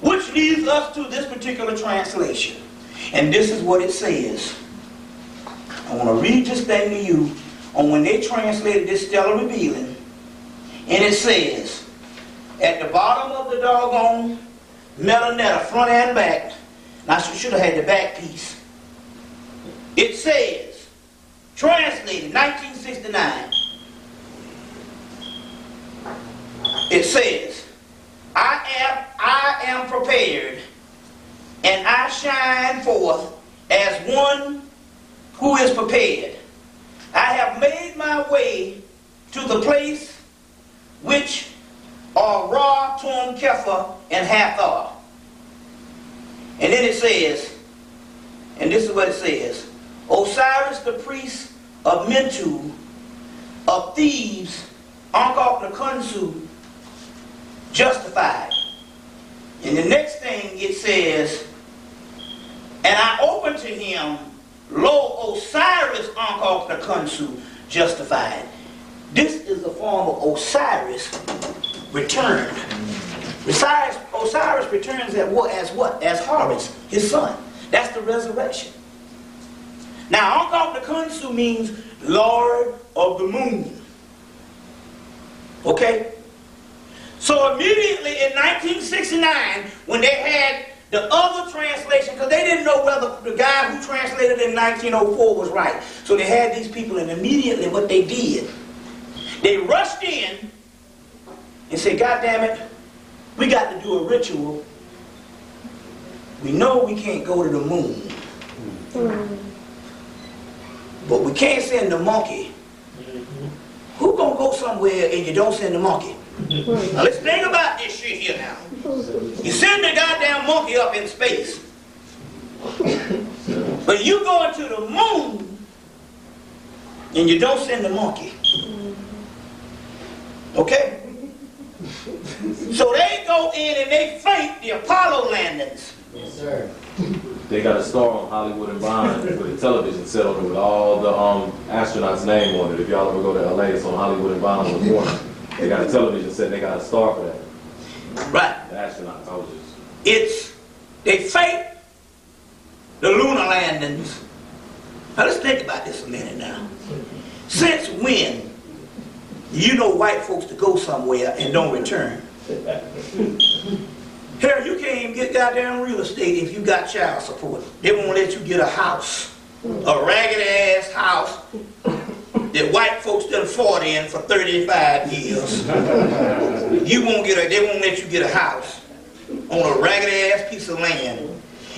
which leads us to this particular translation. And this is what it says. I want to read this thing to you on when they translated this stellar revealing. And it says, at the bottom of the doggone metanetta, front and back, and I should have had the back piece. It says, translated 1969. It says, I am prepared, and I shine forth as one who is prepared. I have made my way to the place which are Ra, Tum, Kepha, and Hathor. And then it says, and this is what it says, Osiris the priest of Mentu, of Thebes, Ausar-Auset, justified. And the next thing it says, and I opened to him, lo, Osiris Ausar-Auset, justified. This is the form of Osiris returned. Osiris returns as what? As Horus, his son. That's the resurrection. Now, Ausar-Auset means Lord of the Moon. Okay? So immediately in 1969, when they had the other translation, because they didn't know whether the guy who translated in 1904 was right. So they had these people, and immediately what they did, they rushed in and said, God damn it, we got to do a ritual. We know we can't go to the moon. But we can't send the monkey. Who gonna go somewhere and you don't send the monkey? Now let's think about this shit here now. You send the goddamn monkey up in space. But you going to the moon and you don't send the monkey. Okay? So they go in and they fake the Apollo landings. Yes, sir. they got a star on Hollywood and Vine with a television set on it with all the astronauts' name on it. If y'all ever go to LA, it's on Hollywood and Vine on the corner. They got a television set, they got a star for that. Right. The astronauts, I was just... They fake the lunar landings. Now let's think about this a minute now. Since when you know white folks to go somewhere and don't return? Hell, you can't even get goddamn real estate if you got child support. They won't let you get a house, a ragged ass house that white folks done fought in for 35 years. They won't let you get a house on a ragged ass piece of land.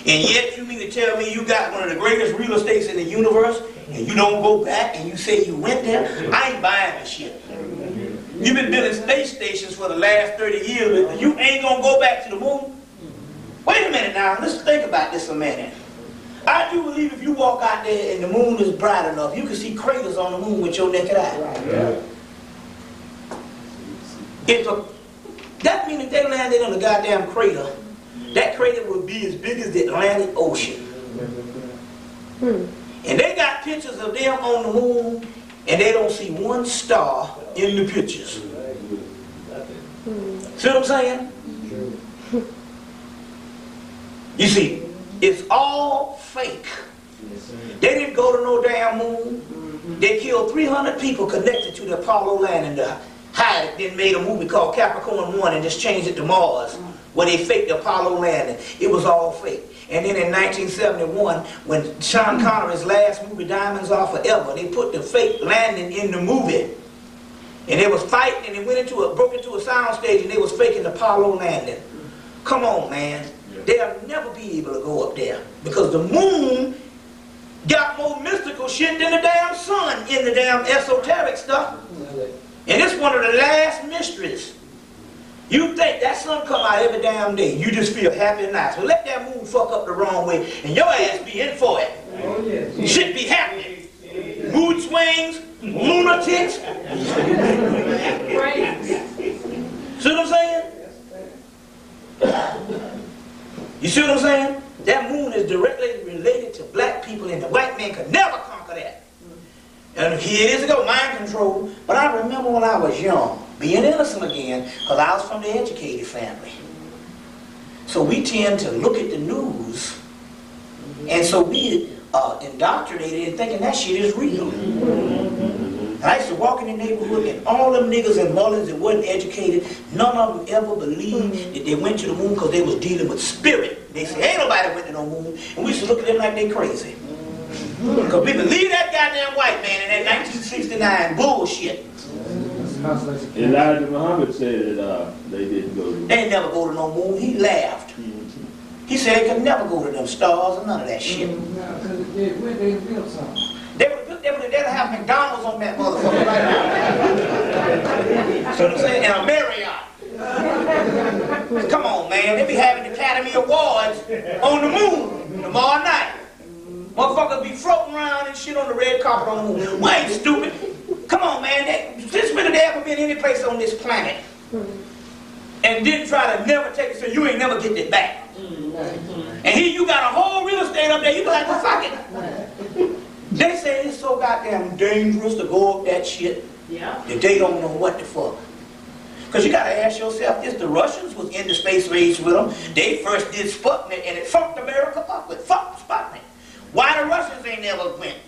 And yet you mean to tell me you got one of the greatest real estates in the universe and you don't go back and you say you went there? I ain't buying this shit. You've been building space stations for the last 30 years, but you ain't gonna go back to the moon? Wait a minute now, let's think about this a minute. I do believe if you walk out there and the moon is bright enough, you can see craters on the moon with your naked eye. That means if they landed on a goddamn crater, that crater would be as big as the Atlantic Ocean. And they got pictures of them on the moon, and they don't see one star in the pictures. See what I'm saying? You see, it's all fake. They didn't go to no damn moon. They killed 300 people connected to the Apollo landing to hide it. Then made a movie called Capricorn 1 and just changed it to Mars, where they faked the Apollo landing. It was all fake. And then in 1971, when Sean Connery's last movie, Diamonds Are Forever, they put the fake landing in the movie. And they was fighting, and they broke into a sound stage, and they was faking the Apollo landing. Come on, man. They'll never be able to go up there, because the moon got more mystical shit than the damn sun in the damn esoteric stuff. And it's one of the last mysteries. You think that sun come out every damn day, you just feel happy and nice. Well, let that moon fuck up the wrong way, and your ass be in for it. Shit be happening. Mood swings, lunatics. See what I'm saying? You see what I'm saying? That moon is directly related to black people, and the white man could never conquer that. And here it is to go, mind control. But I remember when I was young, being innocent again, because I was from the educated family. So we tend to look at the news, and so we indoctrinated in thinking that shit is real. And I used to walk in the neighborhood, and all them niggas and mullins that wasn't educated, none of them ever believed that they went to the moon because they was dealing with spirit. They said, ain't nobody went to no moon. And we used to look at them like they crazy. Because we believe that goddamn white man in that 1969 bullshit. Elijah Muhammad said that they didn't go to the moon. They ain't never go to no moon. He laughed. He said they could never go to them stars or none of that shit. They'd have McDonald's on that motherfucker right now. So what I'm saying? And a Marriott. Come on, man. They be having Academy Awards on the moon tomorrow night. Motherfuckers be floating around and shit on the red carpet on the moon. Why ain't stupid? Come on, man. Since when have they ever been any place on this planet and didn't try to never take it, so you ain't never get it back? And here you got a whole real estate up there, you be like, well, fuck it. They say it's so goddamn dangerous to go up that shit that they don't know what the fuck. Because you got to ask yourself this, the Russians was in the space race with them. They first did Sputnik, and it fucked America up with Sputnik. Why the Russians ain't never went?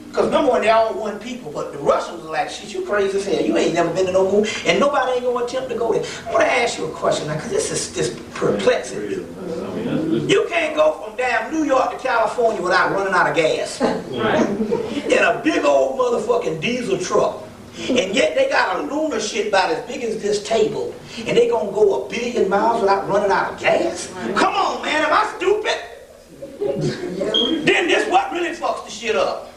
Because number one, they all one people, but the Russians was like, shit, you crazy as hell. You ain't never been to no moon, and nobody ain't going to attempt to go there. I want to ask you a question now, because this is just perplexing. You can't go from damn New York to California without running out of gas. In a big old motherfucking diesel truck. And yet they got a lunar shit about as big as this table, and they going to go 1 billion miles without running out of gas? Come on, man, am I stupid? Then this what really fucks the shit up.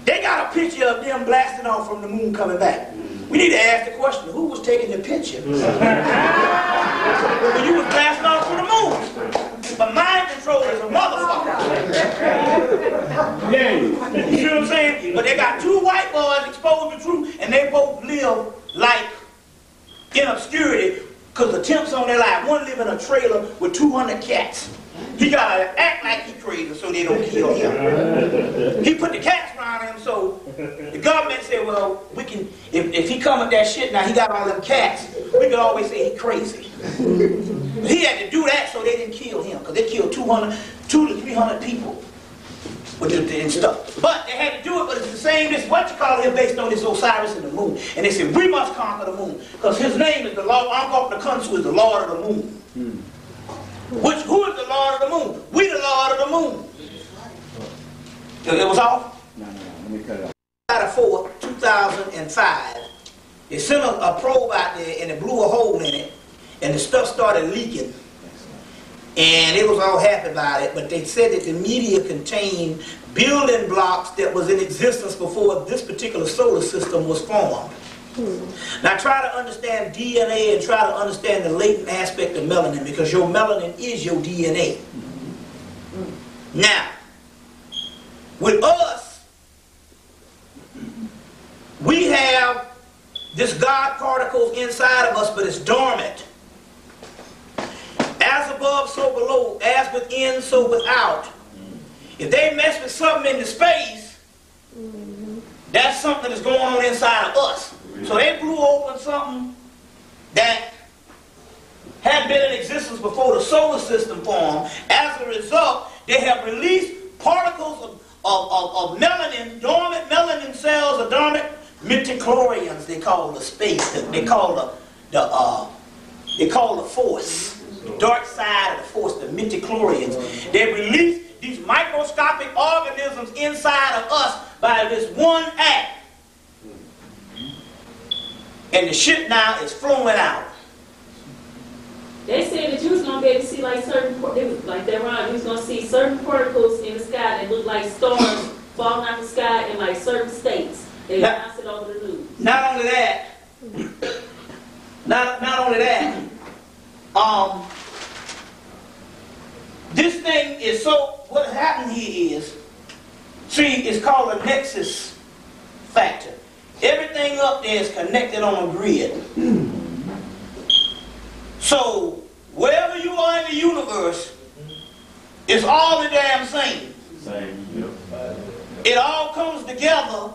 They got a picture of them blasting off from the moon coming back. We need to ask the question, who was taking the picture? When you was blasting off from the moon. But mind control is a motherfucker. You see what I'm saying? But they got 2 white boys exposed to truth, and they both live like in obscurity because the temps on their life. One live in a trailer with 200 cats. He gotta act like he crazy so they don't kill him. He put the cats around him, so the government said, well, we can, if he come with that shit now, he got all them cats, we can always say he crazy. He had to do that so they didn't kill him, because they killed 200 to 300 people with the and stuff. But they had to do it, but it's the same, this what you call him based on this Osiris and the moon. And they said, we must conquer the moon, because his name is the Lord, Uncle Nakunsu is the Lord of the moon. Who is the Lord of the moon? We the Lord of the moon. It was off? No, let me cut it off. July 4th, 2005, they sent a probe out there and it blew a hole in it and the stuff started leaking. And it was all happy about it, but they said that the media contained building blocks that was in existence before this particular solar system was formed. Now try to understand DNA and try to understand the latent aspect of melanin, because your melanin is your DNA. Now, with us, we have this God particles inside of us, but it's dormant. As above, so below. As within, so without. If they mess with something in the space, that's something that's going on inside of us. So they blew open something that had been in existence before the solar system formed. As a result, they have released particles of melanin, dormant melanin cells, or dormant midichlorians, they call the space, they call the force, the dark side of the force, the midichlorians. They release these microscopic organisms inside of us by this one act. And the shit now is flowing out. They said that you was gonna be able to see like certain, like that Ron, you was gonna see certain particles in the sky that look like stars falling out the sky in like certain states. They announced it over the news. Not only that, this thing is so, what happened here is, see, it's called a nexus factor. Everything up there is connected on a grid. So, wherever you are in the universe, it's all the damn same. It all comes together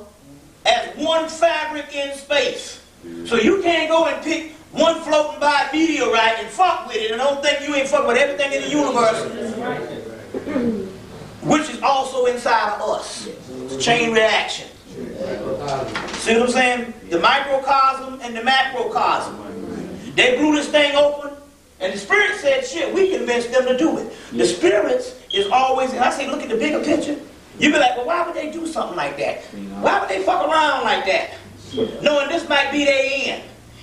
as one fabric in space. So you can't go and pick one floating by meteorite and fuck with it and don't think you ain't fucking with everything in the universe, which is also inside of us. It's a chain reaction. See what I'm saying? The microcosm and the macrocosm. They blew this thing open, and the spirit said, shit, we convinced them to do it. The spirits is always, and I say, look at the bigger picture. You be like, well, why would they do something like that? Why would they fuck around like that? Knowing this might be their end.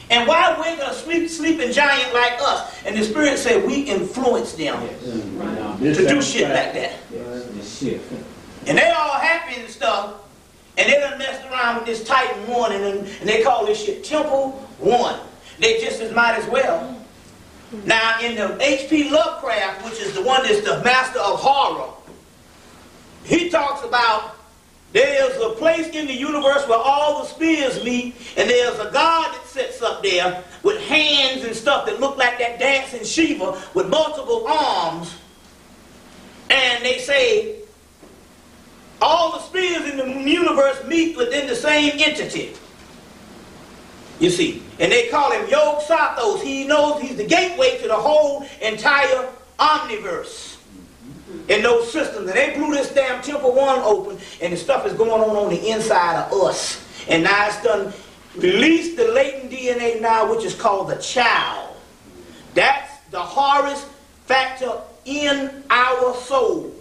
And why wake a sleeping giant like us? And the spirit said, we influence them to do shit like that. And they all happy and stuff. And they done messed around with this Titan 1 and they call this shit Temple 1. They just as might as well. Now in the H.P. Lovecraft, which is the one that's the master of horror, he talks about there's a place in the universe where all the spheres meet, and there's a God that sits up there with hands and stuff that look like that dancing Shiva with multiple arms. And they say all the spheres in the universe meet within the same entity. You see. And they call him Yog Sathos. He knows he's the gateway to the whole entire omniverse. In those systems. And they blew this damn Temple 1 open, and the stuff is going on the inside of us. And now it's done released the latent DNA now, which is called the child. That's the hardest factor in our soul.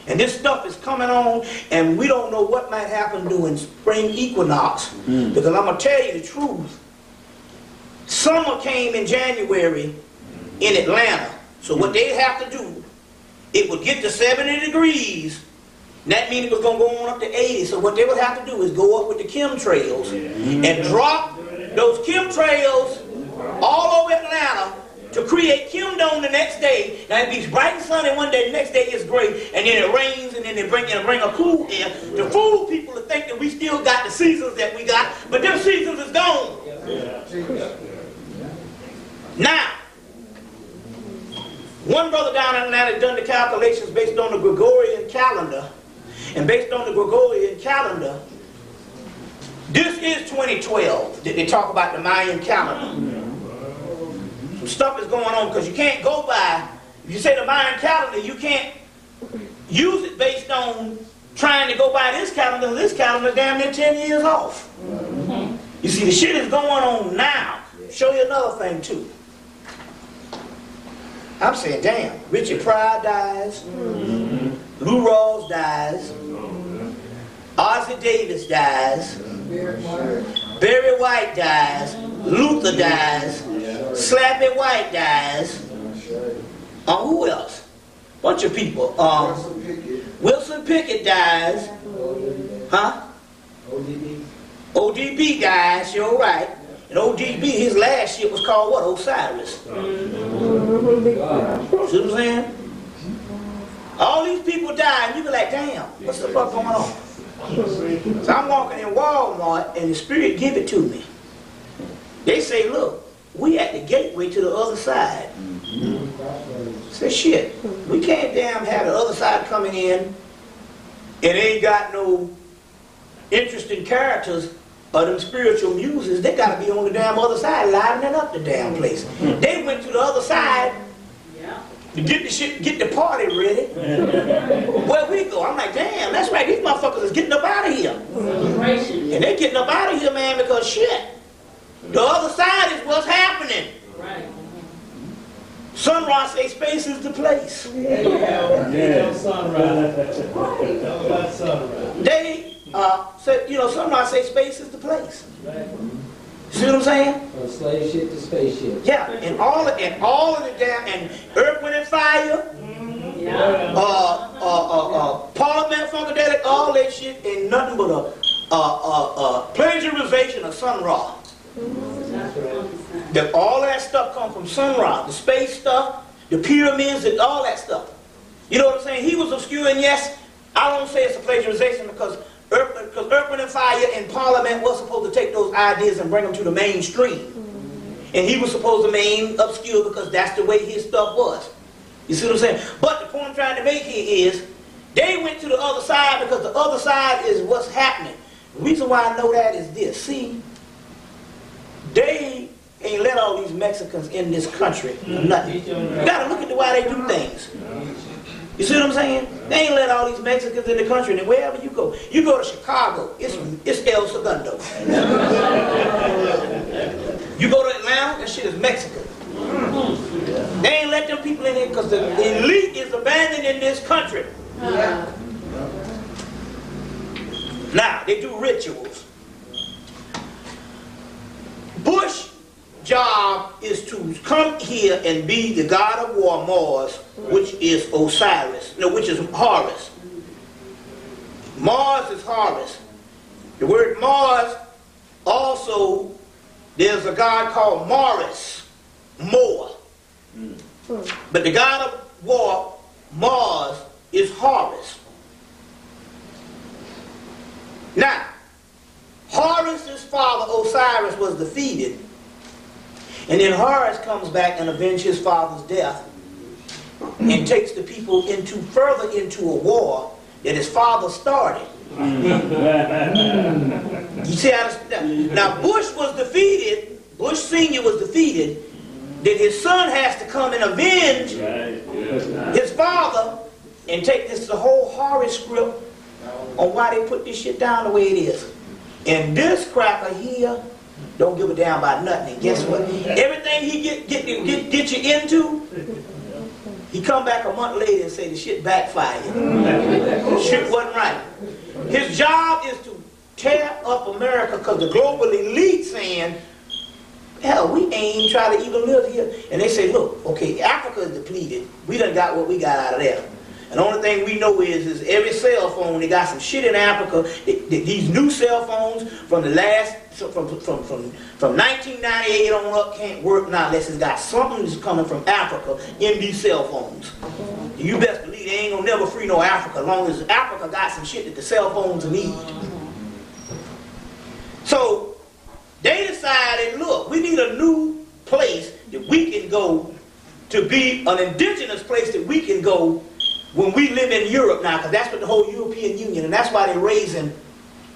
And this stuff is coming on, and we don't know what might happen during spring equinox. Because I'm going to tell you the truth. Summer came in January in Atlanta. So what they have to do, it would get to 70 degrees. And that means it was going to go on up to 80. So what they would have to do is go up with the chemtrails and drop those chemtrails all over Atlanta to create chemdome the next day. Now it be bright and sunny one day, the next day it's gray, and then it rains, and then they bring a cool air to fool people to think that we still got the seasons that we got, but them seasons is gone. Now, one brother down in Atlanta now they've done the calculations based on the Gregorian calendar. And based on the Gregorian calendar, this is 2012 that they talk about the Mayan calendar. Some stuff is going on because you can't go by, if you say the Mayan calendar, you can't use it based on trying to go by this calendar. This calendar is damn near 10 years off. You see, the shit is going on now. Show you another thing too. I'm saying, damn, Richard Pryor dies, Lou Rawls dies, Ozzie Davis dies, Barry White dies, Luther dies, Slappy White dies. Who else? Bunch of people. Wilson Pickett dies. Huh? ODB dies, you're right. And ODB, his last shit was called what? Osiris. See what I'm saying? All these people die, and you be like, damn, what's the fuck going on? So I'm walking in Walmart, and the Spirit give it to me. They say, look, we at the gateway to the other side. Say, shit, we can't damn have the other side coming in, and ain't got no interesting characters or them spiritual muses. They got to be on the damn other side, livening up the damn place. They went to the other side to get the shit, get the party ready. Where we go, I'm like, damn, that's right. These motherfuckers is getting up out of here, and they getting up out of here, man, because shit, the other side is what's happening. Right. Sunrise say space is the place. They said, you know, Sunrise say space is the place. See what I'm saying? From slave ship to spaceship. Yeah, and all of the damn, and Earth, Wind and Fire, Parliament, Funkadelic, all that shit, and nothing but a plagiarization of Sun Ra. That all that stuff come from Sun Ra, the space stuff, the pyramids, and all that stuff. You know what I'm saying? He was obscure, and yes, I don't say it's a plagiarization because Earth, Wind and Fire and Parliament was supposed to take those ideas and bring them to the mainstream. And he was supposed to remain obscure because that's the way his stuff was. You see what I'm saying? But the point I'm trying to make here is, they went to the other side because the other side is what's happening. The reason why I know that is this. See, they ain't let all these Mexicans in this country or nothing. You gotta look at the way they do things. You see what I'm saying? They ain't let all these Mexicans in the country, and wherever you go to Chicago, it's El Segundo. You go to Atlanta, that shit is Mexican. They ain't let them people in here because the elite is abandoning this country. Now, they do rituals. Bush's job is to come here and be the god of war, Mars, which is Osiris. No, which is Horus. Mars is Horus. The word Mars, also, there's a god called Morris, Moor. But the god of war, Mars, is Horus. Now, Horus's father, Osiris, was defeated. And then Horus comes back and avenges his father's death and takes the people further into a war that his father started. You see how this, now Bush was defeated, Bush Sr. was defeated, then his son has to come and avenge his father and take the whole Horus script on why they put this shit down the way it is. And this cracker here don't give a damn about nothing. And guess what? Everything he get you into, he come back a month later and say the shit backfired. Shit wasn't right. His job is to tear up America because the global elite saying, hell, we ain't trying to even live here. And they say, look, okay, Africa is depleted. We done got what we got out of there. And the only thing we know is every cell phone, they got some shit in Africa. These new cell phones from the last, from 1998 on up can't work now unless it's got something that's coming from Africa in these cell phones. You best believe they ain't gonna never free no Africa as long as Africa got some shit that the cell phones need. So they decided, look, we need a new place that we can go to be an indigenous place that we can go when we live in Europe now, because that's what the whole European Union, and that's why they're raising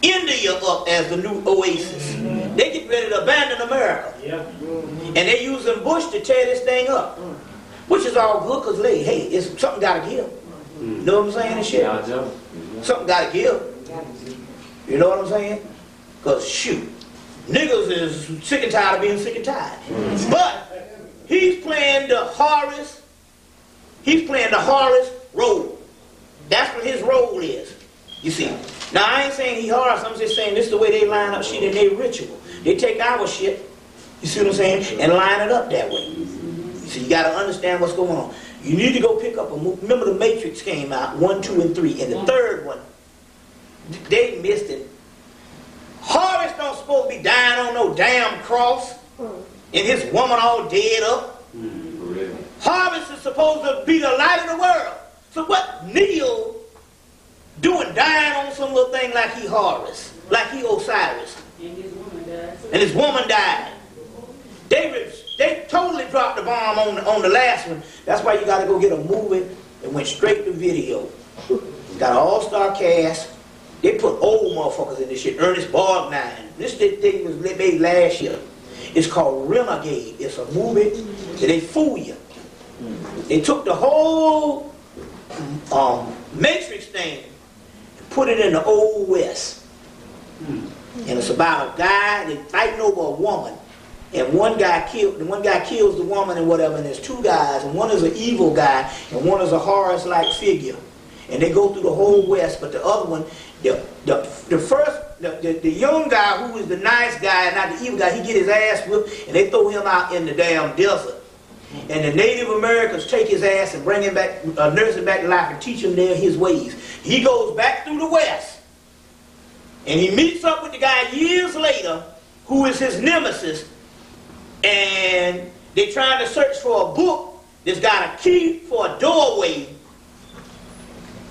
India up as the new oasis. They get ready to abandon America. And they're using Bush to tear this thing up. Which is all good, because, hey, it's something got to give. You know what I'm saying and shit? Something got to give. You know what I'm saying? Because, shoot, niggas is sick and tired of being sick and tired. But he's playing the Horus role. That's what his role is. You see. Now, I ain't saying he Horus. I'm just saying this is the way they line up shit in their ritual. They take our shit, you see what I'm saying, and line it up that way. You see, you got to understand what's going on. You need to go pick up a movie. Remember the Matrix came out, 1, 2, and 3. And the third one, they missed it. Horus don't supposed to be dying on no damn cross and his woman all dead up. Horus is supposed to be the light of the world. So what Neo doing dying on some little thing like he Horus, like he Osiris? And his woman died. And his woman died. They totally dropped the bomb on the last one. That's why you got to go get a movie that went straight to video. Got an all-star cast. They put old motherfuckers in this shit. Ernest Borgnine. This thing was made last year. It's called Renegade. It's a movie that they fool you. They took the whole Matrix thing and put it in the Old West. And it's about a guy that's fighting over a woman. And one guy kills the woman and whatever, and there's two guys, and one is an evil guy, and one is a Horus-like figure. And they go through the whole West, but the other one, the young guy who is the nice guy, not the evil guy, he get his ass whipped, and they throw him out in the damn desert. And the Native Americans take his ass and bring him back, nurse him back to life and teach him his ways. He goes back through the West, and he meets up with the guy years later, who is his nemesis, and they're trying to search for a book that's got a key for a doorway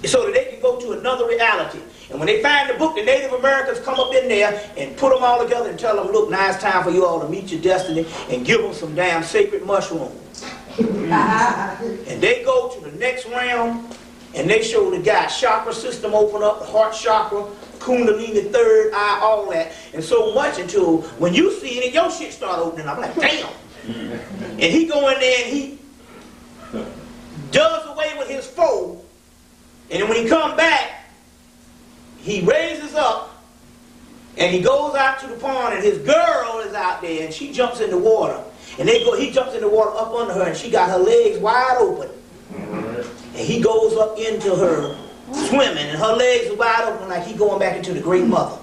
so that they can go to another reality. And when they find the book, the Native Americans come up in there and put them all together and tell them, look, now it's time for you all to meet your destiny, and give them some damn sacred mushrooms. And they go to the next round, and they show the guy chakra system open up, the heart chakra, Kundalini, third eye, all that. And so much until when you see it, your shit start opening up. I'm like, damn. And he go in there and he does away with his foe. And then when he come back, he raises up and he goes out to the pond, and his girl is out there, and she jumps in the water. And he jumps in the water up under her, and she got her legs wide open. And he goes up into her swimming, and her legs are wide open like he going back into the Great Mother.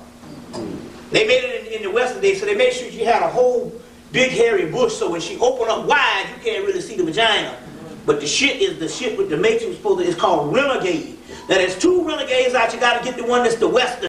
They made it in the Western days, so they made sure she had a whole big hairy bush, so when she open up wide, you can't really see the vagina. But the shit is the shit with the Matrix supposed to, it's called Renegade. Now there's two Renegades out, you got to get the one that's the Western.